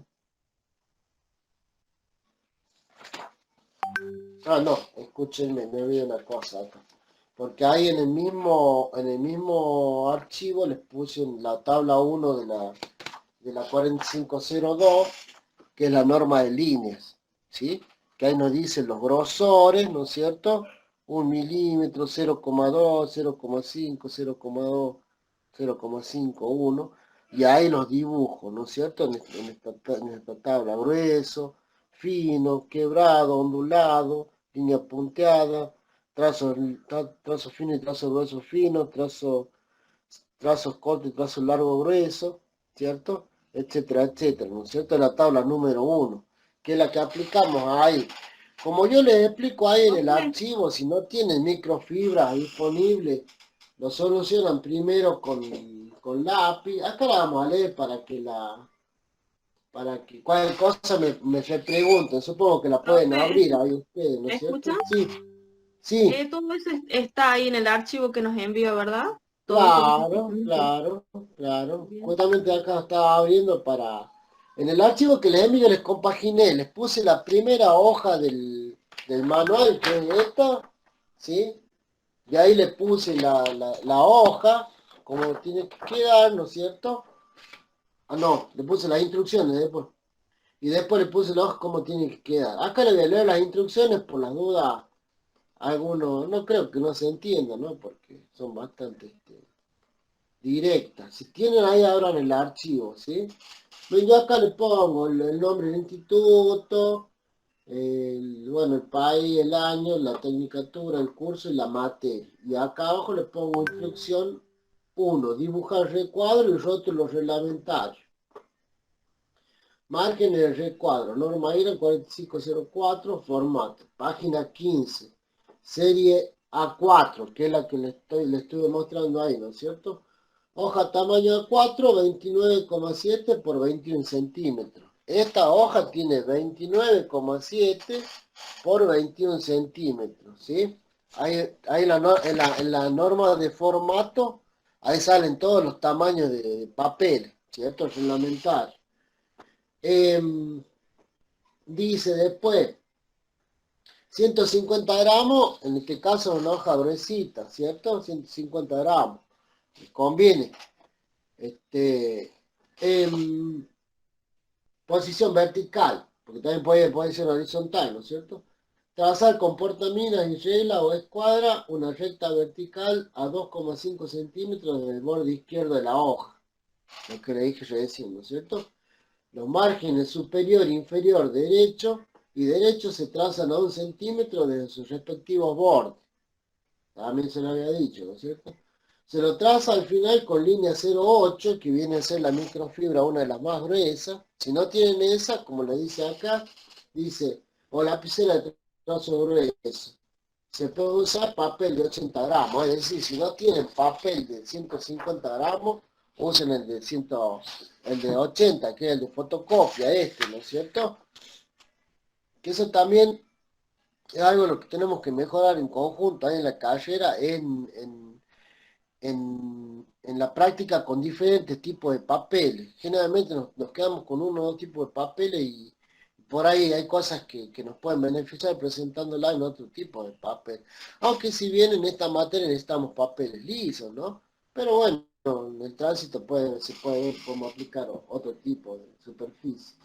Ah, no, escúchenme, me olvidé una cosa acá. Porque ahí en el mismo archivo les puse la tabla 1 de la 4502, que es la norma de líneas, ¿sí? Que ahí nos dicen los grosores, ¿no es cierto? 1 milímetro, 0,2, 0,5, 0,2, 0,51, y ahí los dibujos, ¿no es cierto? En esta tabla, grueso, fino, quebrado, ondulado, línea punteada, trazo fino y trazo grueso fino, trazos cortos y trazo largo grueso, ¿cierto? Etcétera, etcétera, ¿no es cierto? La tabla número 1, que es la que aplicamos ahí. Como yo les explico ahí en el archivo, si no tienen microfibra disponible, lo solucionan primero con lápiz. Acá la vamos a leer para que cualquier cosa me pregunten. Supongo que la pueden Profe, abrir ahí ustedes, ¿no ¿me es cierto? escuchan? Sí, sí. Todo eso está ahí en el archivo que nos envió, ¿verdad? Todo eso que Claro, explicamos. claro, claro. Bien. Justamente acá estaba abriendo para... En el archivo que les envío les compaginé, les puse la primera hoja del manual, que es esta, ¿sí? Y ahí le puse la hoja, como tiene que quedar, ¿no es cierto? Ah, no, le puse las instrucciones después. Y después le puse la hoja, como tiene que quedar. Acá le voy a leer las instrucciones por las dudas. Algunos, no creo que no se entienda, ¿no? Porque son bastante... directa. Si tienen ahí, abran el archivo, ¿sí? Bueno, yo acá le pongo el nombre del instituto, bueno, el país, el año, la tecnicatura, el curso y la materia. Y acá abajo le pongo instrucción 1, dibujar recuadro y rótulos reglamentarios. Marquen el recuadro, norma IRA 4504, formato, página 15, serie A4, que es la que le estoy mostrando ahí, ¿no es cierto? Hoja tamaño A4, 29,7 por 21 centímetros. Esta hoja tiene 29,7 por 21 centímetros, ¿sí? Ahí en la norma de formato, ahí salen todos los tamaños de papel, ¿cierto? Reglamentario. Dice después, 150 gramos, en este caso una hoja gruesita, ¿cierto? 150 gramos. Conviene. Posición vertical, porque también puede ser horizontal, ¿no es cierto? Trazar con portaminas y regla o escuadra una recta vertical a 2,5 centímetros del borde izquierdo de la hoja. Lo que le dije recién, ¿no es cierto? Los márgenes superior, inferior, derecho y derecho se trazan a 1 centímetro de sus respectivos bordes. También se lo había dicho, ¿no es cierto? Se lo traza al final con línea 0,8, que viene a ser la microfibra, una de las más gruesas. Si no tienen esa, como le dice acá, dice, o lapicera de trazo grueso. Se puede usar papel de 80 gramos, es decir, si no tienen papel de 150 gramos, usen el de 80, que es el de fotocopia, ¿no es cierto? Que eso también es algo de lo que tenemos que mejorar en conjunto ahí en la carrera, en la práctica con diferentes tipos de papeles. Generalmente nos quedamos con uno o dos tipos de papeles y por ahí hay cosas que nos pueden beneficiar presentándola en otro tipo de papel. Aunque si bien en esta materia necesitamos papeles lisos, ¿no? Pero bueno, en el tránsito se puede ver cómo aplicar otro tipo de superficie.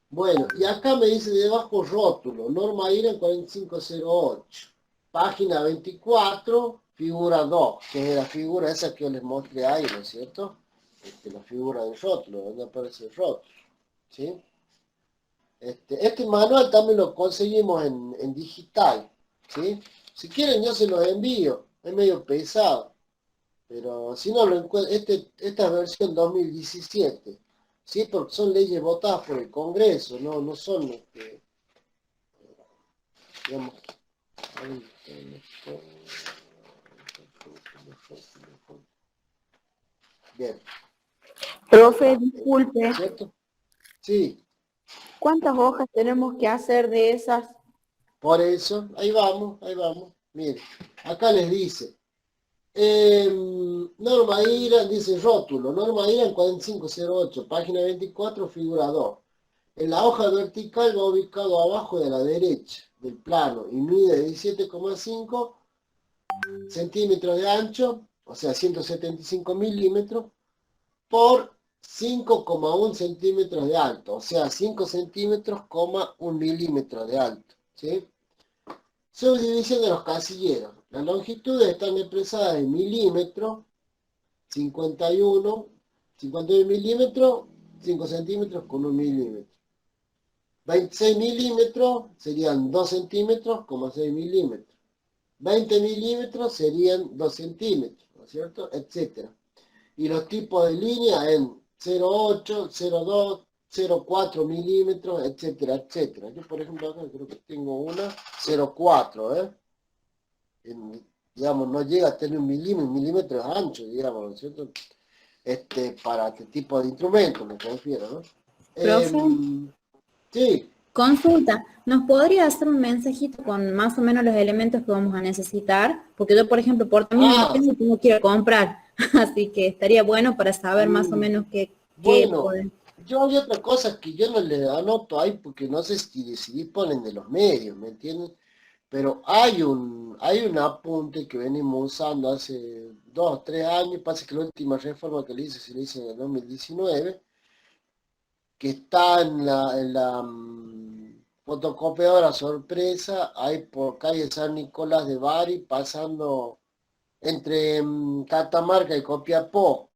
Bueno, y acá me dice debajo rótulo, norma IRA 4508, página 24, figura 2, que es la figura esa que yo les mostré ahí, ¿no es cierto? La figura del rótulo, donde aparece el rótulo, ¿sí? Este manual también lo conseguimos en digital, ¿sí? Si quieren yo se los envío, es medio pesado, pero si no lo encuentro, esta es versión 2017. Sí, porque son leyes votadas por el Congreso, no son, digamos, bien, Profe, disculpe, ¿cierto? Sí, ¿cuántas hojas tenemos que hacer de esas? por eso, ahí vamos, mire, acá les dice, norma IRA, dice rótulo, norma IRA en 4508, página 24, figura 2. En la hoja vertical va ubicado abajo de la derecha del plano y mide 17,5 centímetros de ancho, o sea 175 milímetros, por 5,1 centímetros de alto, o sea, 5 centímetros, 1 milímetro de alto, ¿sí? Subdivisión de los casilleros. Las longitudes están expresadas en milímetros, 51 milímetros, 5 centímetros con 1 milímetro. 26 milímetros serían 2 centímetros, 6 milímetros. 20 milímetros serían 2 centímetros, ¿no es cierto? Etcétera. Y los tipos de línea en 0,8, 0,2, 0,4 milímetros, etcétera, etcétera. Yo, por ejemplo, acá creo que tengo una 0,4, ¿eh? Digamos, no llega a tener un milímetro es ancho, digamos, ¿no es cierto? Para este tipo de instrumentos, me refiero, ¿no? Profe, Sí, consulta, ¿nos podría hacer un mensajito con más o menos los elementos que vamos a necesitar? Porque yo, por ejemplo, por también no tengo y tengo que ir a comprar, así que estaría bueno para saber más o menos qué bueno, podemos. yo hay otra cosa que yo no le anoto ahí porque no sé si disponen de los medios, ¿me entienden? Pero hay un apunte que venimos usando hace 2 o 3 años, parece que la última reforma que le hice se le hizo en el 2019, que está en la fotocopiadora sorpresa, ahí por calle San Nicolás de Bari, pasando entre Catamarca y Copiapó.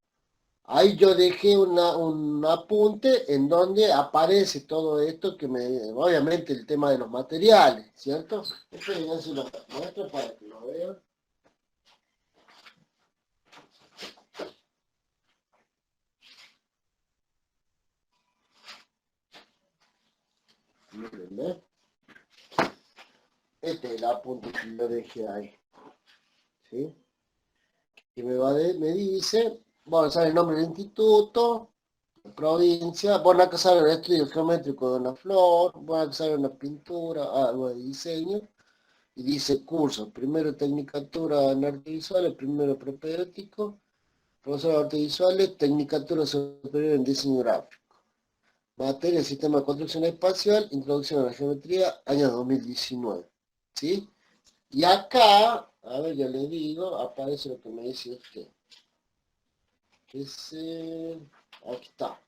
Ahí yo dejé un apunte en donde aparece todo esto obviamente el tema de los materiales, ¿cierto? Esto ya se lo muestro para que lo vean. Miren, ¿ves? Este es el apunte que yo dejé ahí, ¿sí? Y me dice, bueno, sale el nombre del instituto, provincia, bueno, acá sale el estudio geométrico de una flor, bueno, acá sale una pintura, algo de diseño, y dice cursos, primero tecnicatura en artes visuales, primero propedéutico, profesor de artes visuales, tecnicatura superior en diseño gráfico, materia sistema de construcción espacial, introducción a la geometría, año 2019, ¿sí? Y acá, a ver, ya le digo, aparece lo que me dice usted. Aquí está.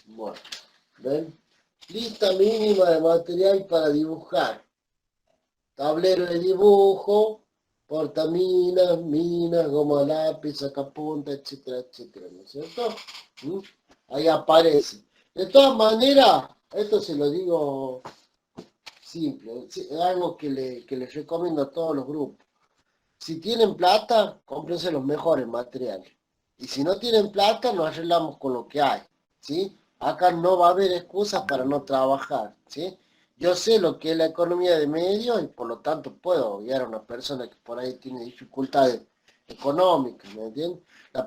Bueno, ¿ven? Lista mínima de material para dibujar. Tablero de dibujo, portaminas, minas, goma lápiz, sacapunta, etcétera, etcétera, ¿no es cierto? Ahí aparece. De todas maneras, esto se lo digo simple, es algo que les recomiendo a todos los grupos. Si tienen plata, cómprense los mejores materiales. Y si no tienen plata, nos arreglamos con lo que hay, ¿sí? Acá no va a haber excusas para no trabajar, ¿sí? Yo sé lo que es la economía de medios y por lo tanto puedo guiar a una persona que por ahí tiene dificultades económicas, ¿me entiendes? El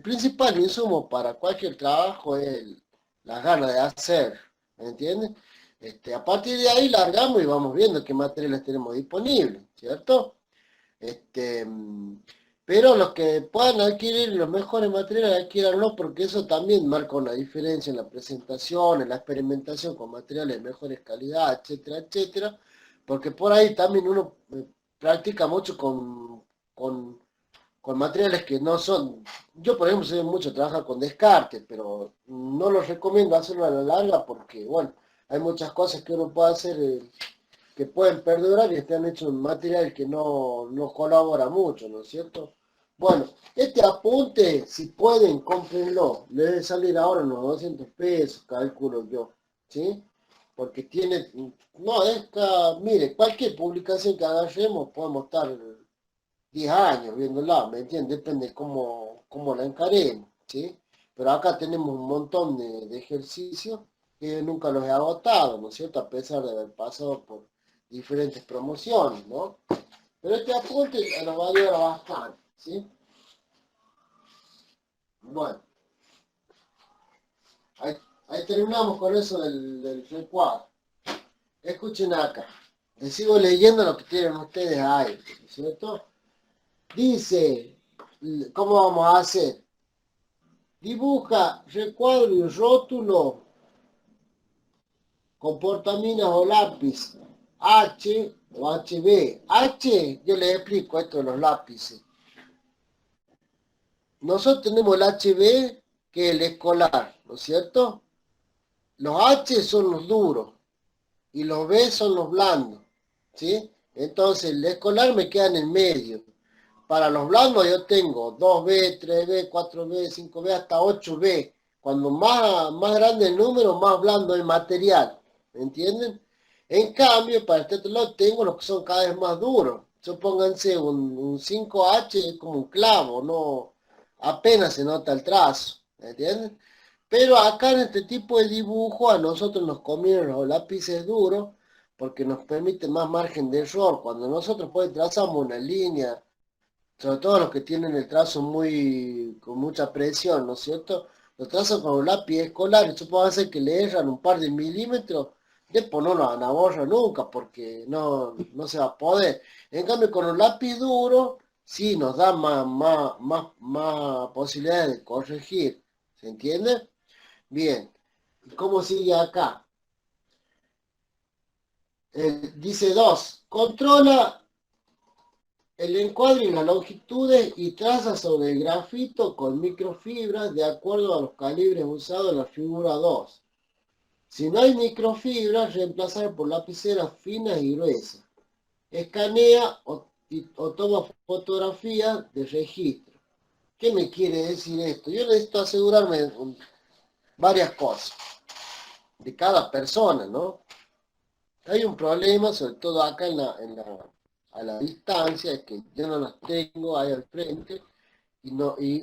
principal insumo para cualquier trabajo es las ganas de hacer, ¿me entiendes? A partir de ahí largamos y vamos viendo qué materiales tenemos disponibles, ¿cierto? Pero los que puedan adquirir los mejores materiales, adquiéranlos porque eso también marca una diferencia en la presentación, en la experimentación con materiales de mejores calidad, etcétera, etcétera, porque por ahí también uno practica mucho con materiales que no son, yo por ejemplo sé mucho trabajar con descarte, pero no los recomiendo hacerlo a la larga porque, bueno, hay muchas cosas que uno puede hacer que pueden perdurar y están hechos en material que no colabora mucho, ¿no es cierto? Bueno, este apunte, si pueden, cómprenlo. Le debe salir ahora unos 200 pesos, calculo yo, ¿sí? Porque tiene, no, mire, cualquier publicación que agarremos podemos estar 10 años viéndola, ¿me entiendes? Depende cómo la encaremos, ¿sí? Pero acá tenemos un montón de ejercicios que nunca los he agotado, ¿no es cierto? A pesar de haber pasado por diferentes promociones, ¿no? Pero este apunte nos va a ayudar bastante, ¿sí? Bueno, ahí terminamos con eso del recuadro. Escuchen acá, les sigo leyendo lo que tienen ustedes ahí, ¿no es cierto? Dice, ¿cómo vamos a hacer? Dibuja recuadro y rótulo con portaminas o lápiz H o HB. H, yo les explico esto de los lápices. Nosotros tenemos el HB, que es el escolar, ¿no es cierto? Los H son los duros y los B son los blandos, ¿sí? Entonces el escolar me queda en el medio. Para los blandos yo tengo 2B, 3B, 4B, 5B, hasta 8B. Cuando más grande el número, más blando el material, ¿me entienden? En cambio, para este otro lado tengo los que son cada vez más duros. Supónganse un 5H es como un clavo, no apenas se nota el trazo, ¿me entienden? Pero acá en este tipo de dibujo a nosotros nos convienen los lápices duros porque nos permite más margen de error. Cuando nosotros pues trazamos una línea, sobre todo los que tienen el trazo con mucha presión, ¿no es cierto? Lo trazan con un lápiz escolar, eso puede hacer que le erran un par de milímetros, después no lo van a borrar nunca porque no se va a poder. En cambio con un lápiz duro, sí nos da más posibilidades de corregir, ¿se entiende? Bien, ¿y cómo sigue acá? Dice 2, controla el encuadre y las longitudes y traza sobre el grafito con microfibras de acuerdo a los calibres usados en la figura 2. Si no hay microfibras, reemplazar por lapiceras finas y gruesas. Escanea o toma fotografías de registro. ¿Qué me quiere decir esto? Yo necesito asegurarme de varias cosas de cada persona, ¿no? Hay un problema, sobre todo acá a la distancia, es que yo no las tengo ahí al frente y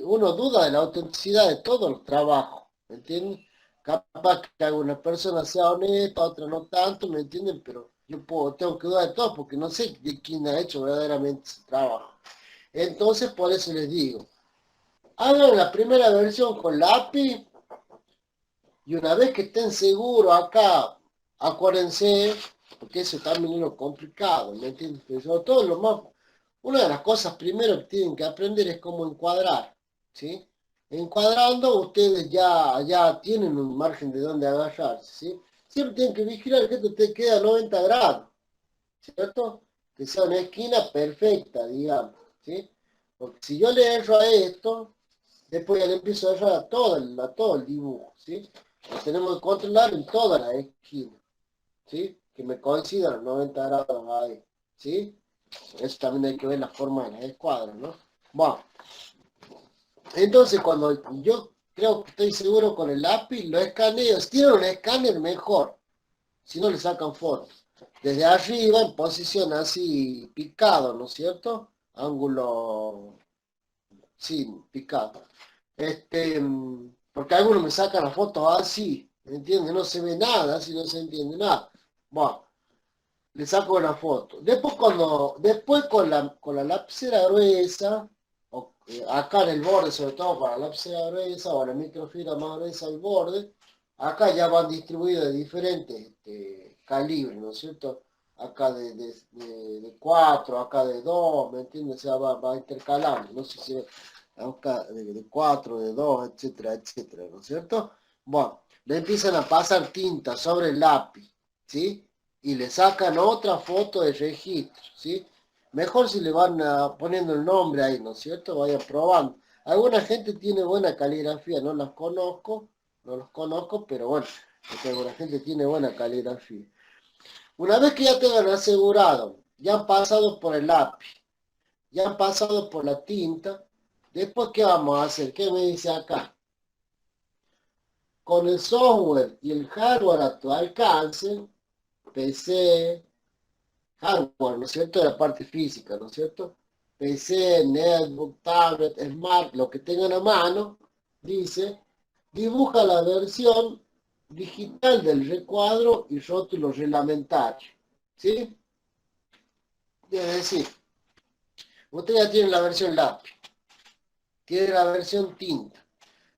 uno duda de la autenticidad de todos los trabajos, ¿me entienden? Capaz que alguna persona sea honesta, otra no tanto, ¿me entienden? Pero yo tengo que dudar de todo porque no sé de quién ha hecho verdaderamente ese trabajo. Entonces, por eso les digo, hagan la primera versión con lápiz y una vez que estén seguros acá, acuérdense, porque eso también es lo complicado, ¿me entiendes? Pero sobre todo una de las cosas primero que tienen que aprender es cómo encuadrar, ¿sí? Encuadrando ustedes ya tienen un margen de donde agarrarse, ¿sí? Siempre tienen que vigilar que esto te quede a 90 grados, ¿cierto? Que sea una esquina perfecta, digamos, ¿sí? Porque si yo le erro a esto, después ya le empiezo a errar a todo el dibujo, ¿sí? Lo tenemos que controlar en todas las esquinas, ¿sí? Que me coincidan los 90 grados ahí, ¿sí? Eso también hay que ver la forma de las escuadras, ¿no? Bueno, entonces cuando yo creo que estoy seguro con el lápiz, lo escaneo. Si tienen un escáner, mejor. Si no, le sacan fotos. Desde arriba, en posición así, picado, ¿no es cierto? Ángulo, sí, picado. Porque algunos me sacan las fotos así, ¿me entiendes? No se ve nada, así no se entiende nada. Bueno, le saco una foto. Después con la lapicera gruesa, acá en el borde, sobre todo para la lapicera gruesa o la microfibra más gruesa al borde, acá ya van distribuidos de diferentes calibres, ¿no es cierto? Acá de 4, acá de 2, ¿me entiendes? O sea, va intercalando, no sé si acá de 4, de 2, etcétera, etcétera, ¿no es cierto? Bueno, le empiezan a pasar tinta sobre el lápiz, ¿sí? Y le sacan otra foto de registro, ¿sí? Mejor si le van poniendo el nombre ahí, ¿no es cierto? Vayan probando. Alguna gente tiene buena caligrafía, no los conozco, pero bueno, porque alguna gente tiene buena caligrafía. Una vez que ya tengan asegurado, ya han pasado por el lápiz, ya han pasado por la tinta, después ¿qué vamos a hacer? ¿Qué me dice acá? Con el software y el hardware a tu alcance, PC, hardware, ¿no es cierto? De la parte física, ¿no es cierto? PC, netbook, tablet, smart, lo que tengan a mano, dice, dibuja la versión digital del recuadro y rótulo reglamentario, ¿sí? Es decir, ustedes ya tienen la versión lápiz, tienen la versión tinta,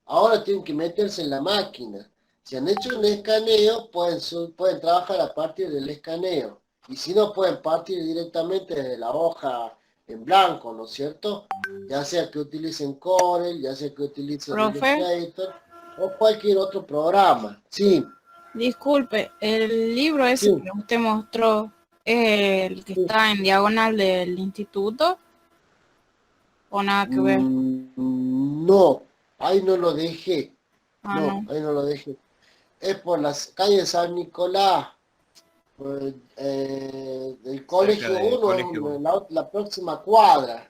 ahora tienen que meterse en la máquina. Si han hecho un escaneo, pueden trabajar a partir del escaneo. Y si no, pueden partir directamente desde la hoja en blanco, ¿no es cierto? Ya sea que utilicen Corel, ya sea que utilicen Illustrator o cualquier otro programa. Sí. Disculpe, el libro ese Sí. que usted mostró, el que está en diagonal del instituto, o nada que ver. No, ahí no lo dejé. Ah, No, no. ahí no lo dejé. Es por las calles San Nicolás, pues, del colegio del 1, colegio uno. la próxima cuadra.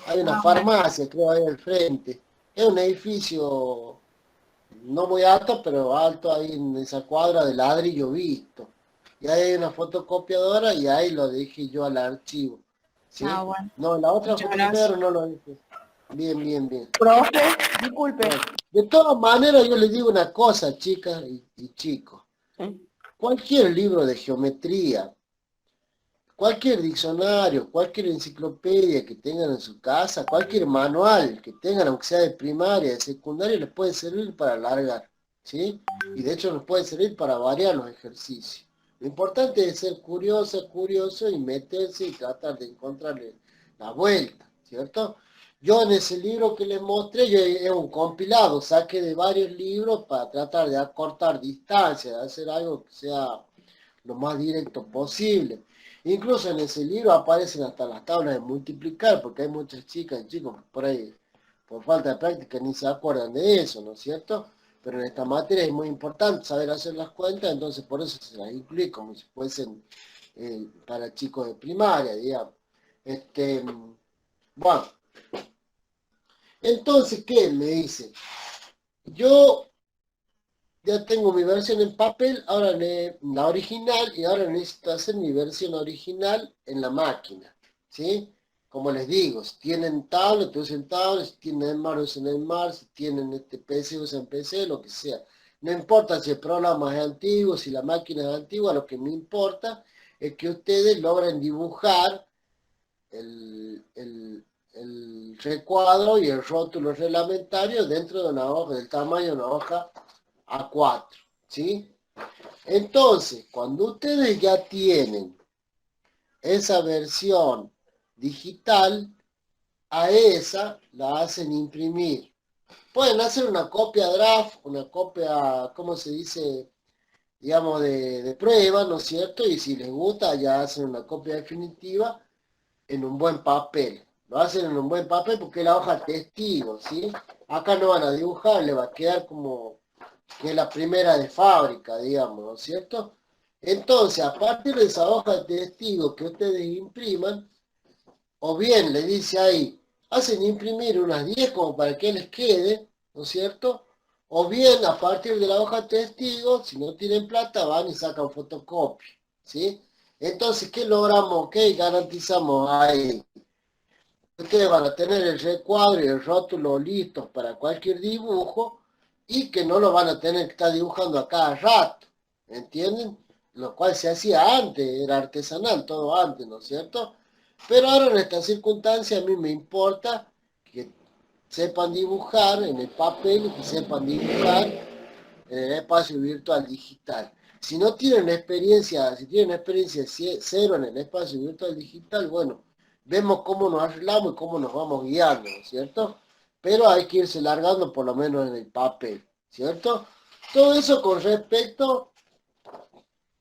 Hay una Ah, bueno. farmacia, creo, ahí al frente. Es un edificio no muy alto, pero alto ahí en esa cuadra de ladrillo visto. Y ahí hay una fotocopiadora y ahí lo dejé yo al archivo. ¿Sí? Ah, bueno. No, la otra Muchas fotocopiadora gracias. no lo dejé. Bien, bien, bien. Profe, disculpe. Bueno, de todas maneras yo les digo una cosa, chicas y chicos. Cualquier libro de geometría, cualquier diccionario, cualquier enciclopedia que tengan en su casa, cualquier manual que tengan, aunque sea de primaria, de secundaria, les puede servir para alargar, ¿sí? Y de hecho nos puede servir para variar los ejercicios. Lo importante es ser curioso y meterse y tratar de encontrarle la vuelta, ¿cierto? Yo en ese libro que les mostré, yo es un compilado, saqué de varios libros para tratar de acortar distancias, de hacer algo que sea lo más directo posible. Incluso en ese libro aparecen hasta las tablas de multiplicar, porque hay muchas chicas y chicos que por ahí, por falta de práctica, ni se acuerdan de eso, ¿no es cierto? Pero en esta materia es muy importante saber hacer las cuentas, entonces por eso se las incluye como si fuesen para chicos de primaria, digamos. Bueno, entonces, ¿qué me dice? Yo ya tengo mi versión en papel, ahora la original, y ahora necesito hacer mi versión original en la máquina, ¿sí? Como les digo, si tienen tablet, usen tablet, si tienen Edmar, usen Edmar, si tienen PC, usen PC, lo que sea. No importa si el programa es antiguo, si la máquina es antigua, lo que me importa es que ustedes logren dibujar el recuadro y el rótulo reglamentario dentro de una hoja, del tamaño de una hoja A4, ¿sí? Entonces, cuando ustedes ya tienen esa versión digital, a esa la hacen imprimir. Pueden hacer una copia draft, una copia, ¿cómo se dice? Digamos, de prueba, ¿no es cierto? Y si les gusta, ya hacen una copia definitiva en un buen papel. Lo hacen en un buen papel porque es la hoja testigo, ¿sí? Acá no van a dibujar, le va a quedar como que es la primera de fábrica, digamos, ¿no es cierto? Entonces, a partir de esa hoja de testigo que ustedes impriman, o bien le dice ahí, hacen imprimir unas 10 como para que les quede, ¿no es cierto? O bien, a partir de la hoja de testigo, si no tienen plata, van y sacan fotocopia, ¿sí? Entonces, ¿qué logramos? ¿Qué garantizamos ahí? Ustedes van a tener el recuadro y el rótulo listos para cualquier dibujo y que no lo van a tener que estar dibujando a cada rato, ¿entienden? Lo cual se hacía antes, era artesanal todo antes, ¿no es cierto? Pero ahora en esta circunstancia a mí me importa que sepan dibujar en el papel y que sepan dibujar en el espacio virtual digital. Si no tienen experiencia, si tienen experiencia cero en el espacio virtual digital, bueno, vemos cómo nos arreglamos y cómo nos vamos guiando, ¿no es cierto? Pero hay que irse largando por lo menos en el papel, ¿cierto? Todo eso con respecto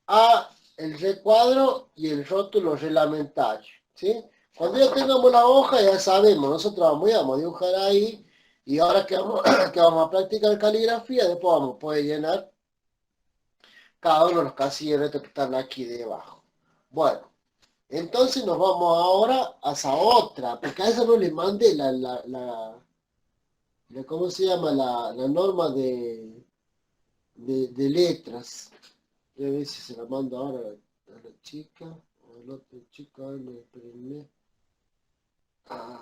a el recuadro y el rótulo reglamentario, ¿sí? Cuando ya tengamos la hoja ya sabemos, nosotros vamos a dibujar ahí y ahora que vamos, que vamos a practicar caligrafía, después vamos a poder llenar cada uno de los casilleros que están aquí debajo. Bueno, entonces nos vamos ahora a esa otra, porque a esa no le mandé ¿cómo se llama? La norma de letras. Voy a ver si se la mando ahora a la chica, o al otro chico, a ver, espérenme.